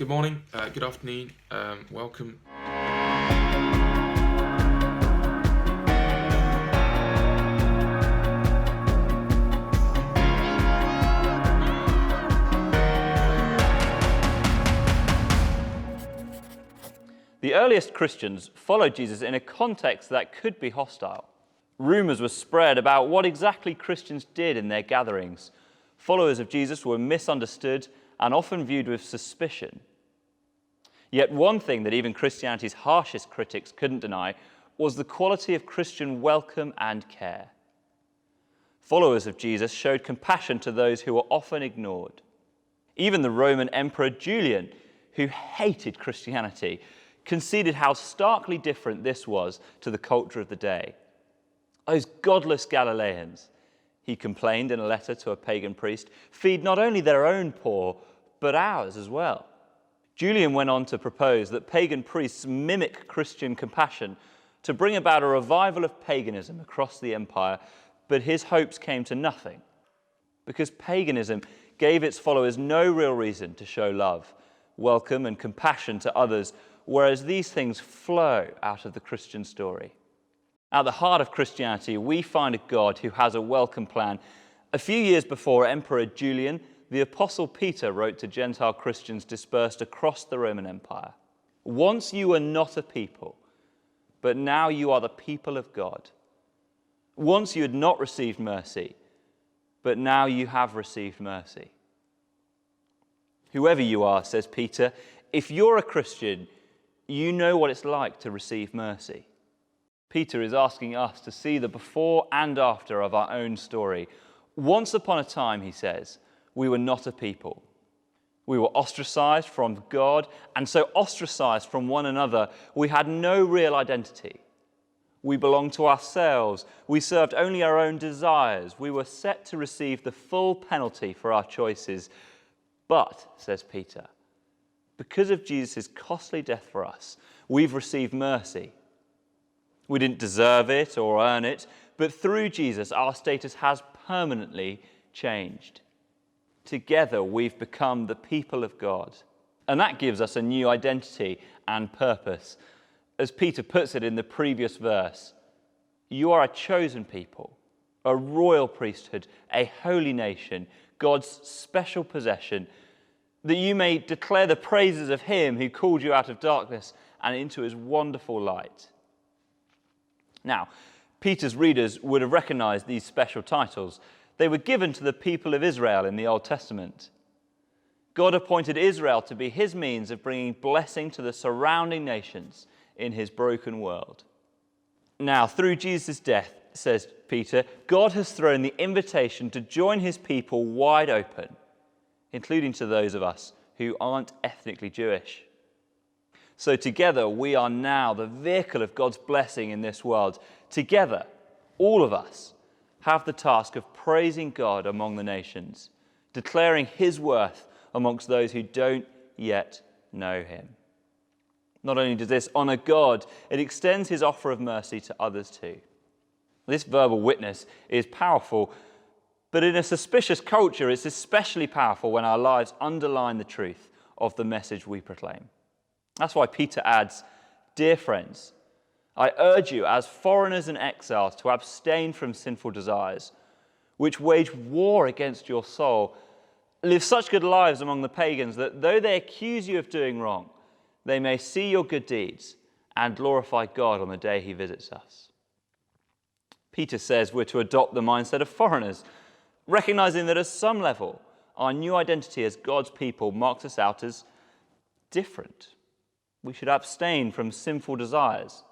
Good morning, good afternoon, welcome. The earliest Christians followed Jesus in a context that could be hostile. Rumors were spread about what exactly Christians did in their gatherings. Followers of Jesus were misunderstood and often viewed with suspicion. Yet one thing that even Christianity's harshest critics couldn't deny was the quality of Christian welcome and care. Followers of Jesus showed compassion to those who were often ignored. Even the Roman Emperor Julian, who hated Christianity, conceded how starkly different this was to the culture of the day. Those godless Galileans, he complained in a letter to a pagan priest, feed not only their own poor, but ours as well. Julian went on to propose that pagan priests mimic Christian compassion to bring about a revival of paganism across the empire, but his hopes came to nothing, because paganism gave its followers no real reason to show love, welcome, and compassion to others, whereas these things flow out of the Christian story. At the heart of Christianity, we find a God who has a welcome plan. A few years before Emperor Julian, the Apostle Peter wrote to Gentile Christians dispersed across the Roman Empire. Once you were not a people, but now you are the people of God. Once you had not received mercy, but now you have received mercy. Whoever you are, says Peter, if you're a Christian, you know what it's like to receive mercy. Peter is asking us to see the before and after of our own story. Once upon a time, he says, we were not a people. We were ostracized from God, and so ostracized from one another, we had no real identity. We belonged to ourselves. We served only our own desires. We were set to receive the full penalty for our choices. But, says Peter, because of Jesus' costly death for us, we've received mercy. We didn't deserve it or earn it, but through Jesus, our status has permanently changed. Together, we've become the people of God. And that gives us a new identity and purpose. As Peter puts it in the previous verse, you are a chosen people, a royal priesthood, a holy nation, God's special possession, that you may declare the praises of him who called you out of darkness and into his wonderful light. Now, Peter's readers would have recognized these special titles. They were given to the people of Israel in the Old Testament. God appointed Israel to be his means of bringing blessing to the surrounding nations in his broken world. Now, through Jesus' death, says Peter, God has thrown the invitation to join his people wide open, including to those of us who aren't ethnically Jewish. So together, we are now the vehicle of God's blessing in this world. Together, all of us have the task of praising God among the nations, declaring his worth amongst those who don't yet know him. Not only does this honor God, it extends his offer of mercy to others too. This verbal witness is powerful, but in a suspicious culture, it's especially powerful when our lives underline the truth of the message we proclaim. That's why Peter adds, "Dear friends, I urge you as foreigners and exiles to abstain from sinful desires, which wage war against your soul. Live such good lives among the pagans that though they accuse you of doing wrong, they may see your good deeds and glorify God on the day he visits us." Peter says we're to adopt the mindset of foreigners, recognizing that at some level, our new identity as God's people marks us out as different. We should abstain from sinful desires.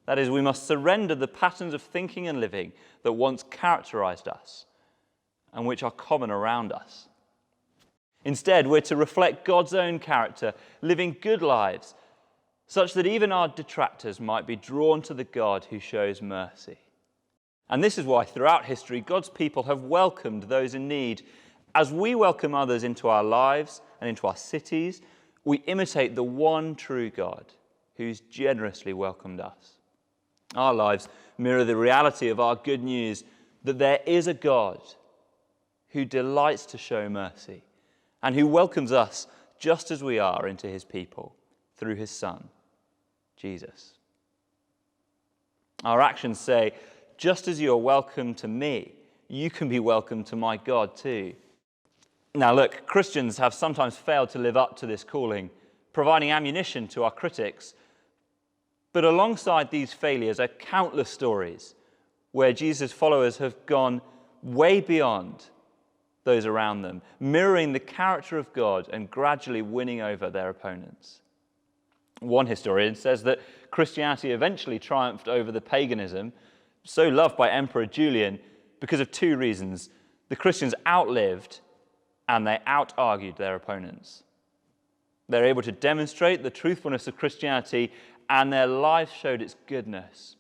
That is, we must surrender the patterns of thinking and living that once characterized us and which are common around us. Instead, we're to reflect God's own character, living good lives, such that even our detractors might be drawn to the God who shows mercy. And this is why throughout history, God's people have welcomed those in need. As we welcome others into our lives and into our cities, we imitate the one true God who's generously welcomed us. Our lives mirror the reality of our good news that there is a God who delights to show mercy and who welcomes us just as we are into his people through his Son, Jesus. Our actions say, just as you are welcome to me, you can be welcome to my God too. Now look, Christians have sometimes failed to live up to this calling, providing ammunition to our critics. But alongside these failures are countless stories where Jesus' followers have gone way beyond those around them, mirroring the character of God and gradually winning over their opponents. One historian says that Christianity eventually triumphed over the paganism so loved by Emperor Julian because of two reasons. The Christians outlived and they out-argued their opponents. They're able to demonstrate the truthfulness of Christianity, and their lives showed its goodness.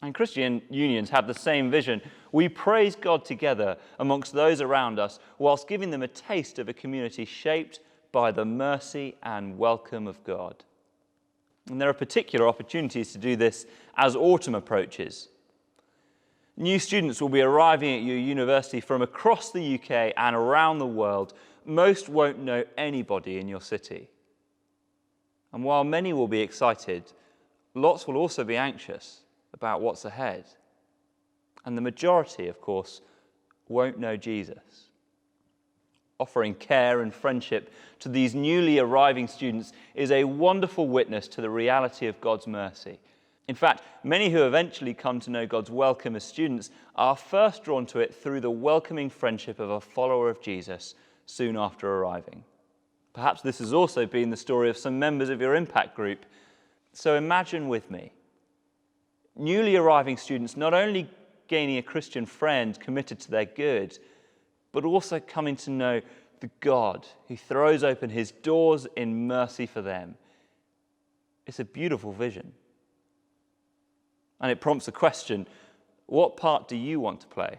And Christian unions have the same vision. We praise God together amongst those around us, whilst giving them a taste of a community shaped by the mercy and welcome of God. And there are particular opportunities to do this as autumn approaches. New students will be arriving at your university from across the UK and around the world. Most won't know anybody in your city. And while many will be excited, lots will also be anxious about what's ahead. And the majority, of course, won't know Jesus. Offering care and friendship to these newly arriving students is a wonderful witness to the reality of God's mercy. In fact, many who eventually come to know God's welcome as students are first drawn to it through the welcoming friendship of a follower of Jesus soon after arriving. Perhaps this has also been the story of some members of your impact group. So imagine with me, newly arriving students not only gaining a Christian friend committed to their good, but also coming to know the God who throws open his doors in mercy for them. It's a beautiful vision. And it prompts a question: what part do you want to play?